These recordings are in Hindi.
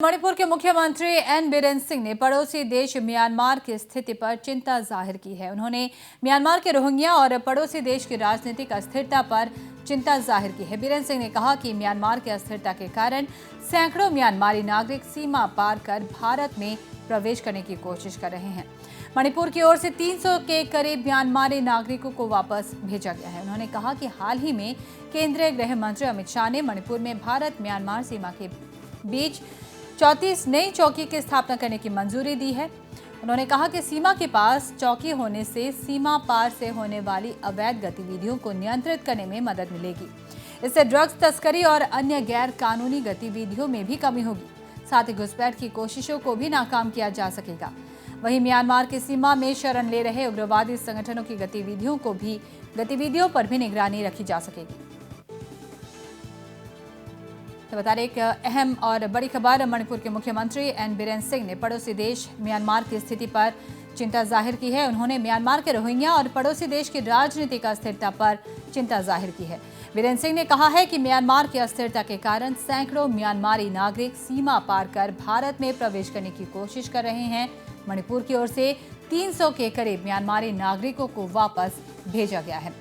मणिपुर के मुख्यमंत्री एन बीरेन सिंह ने पड़ोसी देश म्यांमार की स्थिति पर चिंता जाहिर की है। उन्होंने म्यांमार के रोहिंग्या और पड़ोसी देश की राजनीतिक अस्थिरता पर चिंता जाहिर की है। बीरेन सिंह ने कहा कि म्यांमार की अस्थिरता के कारण सैकड़ों म्यांमारी नागरिक सीमा पार कर भारत में प्रवेश करने की कोशिश कर रहे हैं। मणिपुर की ओर से 300 के करीब म्यांमारी नागरिकों को वापस भेजा गया है। उन्होंने कहा कि हाल ही में केंद्रीय गृह मंत्री अमित शाह ने मणिपुर में भारत म्यांमार सीमा के बीच 34 नई चौकी की स्थापना करने की मंजूरी दी है। उन्होंने कहा कि सीमा के पास चौकी होने से सीमा पार से होने वाली अवैध गतिविधियों को नियंत्रित करने में मदद मिलेगी। इससे ड्रग्स तस्करी और अन्य गैर कानूनी गतिविधियों में भी कमी होगी। साथ ही घुसपैठ की कोशिशों को भी नाकाम किया जा सकेगा। वहीं म्यांमार की सीमा में शरण ले रहे उग्रवादी संगठनों की गतिविधियों पर भी निगरानी रखी जा सकेगी। तो बता रहे एक अहम और बड़ी खबर, मणिपुर के मुख्यमंत्री एन बीरेन सिंह ने पड़ोसी देश म्यांमार की स्थिति पर चिंता जाहिर की है। उन्होंने म्यांमार के रोहिंग्या और पड़ोसी देश की राजनीतिक अस्थिरता पर चिंता जाहिर की है। बीरेन सिंह ने कहा है कि म्यांमार की अस्थिरता के कारण सैकड़ों म्यांमारी नागरिक सीमा पार कर भारत में प्रवेश करने की कोशिश कर रहे हैं। मणिपुर की ओर से 300 के करीब म्यांमारी नागरिकों को वापस भेजा गया है।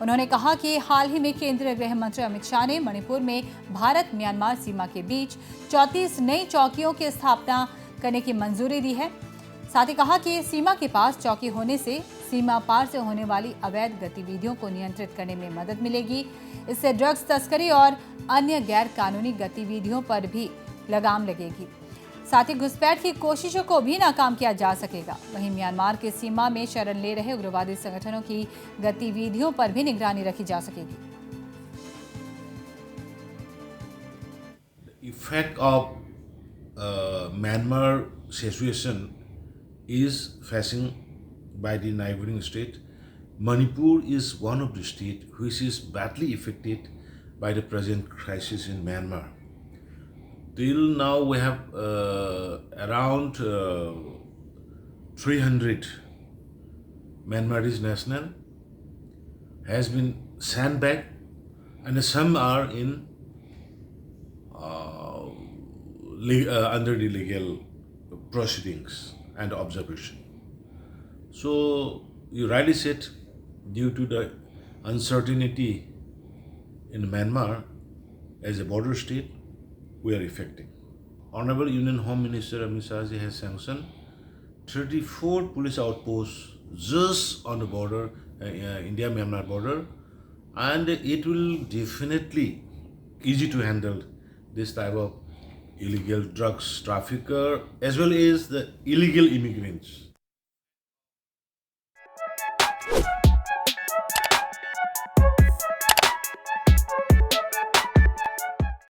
उन्होंने कहा कि हाल ही में केंद्रीय गृह मंत्री अमित शाह ने मणिपुर में भारत म्यांमार सीमा के बीच 34 नई चौकियों की स्थापना करने की मंजूरी दी है। साथ ही कहा कि सीमा के पास चौकी होने से सीमा पार से होने वाली अवैध गतिविधियों को नियंत्रित करने में मदद मिलेगी। इससे ड्रग्स तस्करी और अन्य गैर कानूनी गतिविधियों पर भी लगाम लगेगी। साथ ही घुसपैठ की कोशिशों को भी नाकाम किया जा सकेगा। वहीं म्यांमार की सीमा में शरण ले रहे उग्रवादी संगठनों की गतिविधियों पर भी निगरानी रखी जा सकेगी। Effect of Myanmar situation is facing by the neighboring state. Manipur is one of the states which is badly affected by the present crisis in Myanmar. Till now we have around 300 Myanmarese national has been sent back, and some are in under the legal proceedings and observation. So you rightly said, due to the uncertainty in Myanmar as a border state, we are affecting. Honorable Union Home Minister Amit Shah has sanctioned 34 police outposts just on the border, India-Myanmar border, and it will definitely easy to handle this type of illegal drugs trafficker as well as the illegal immigrants.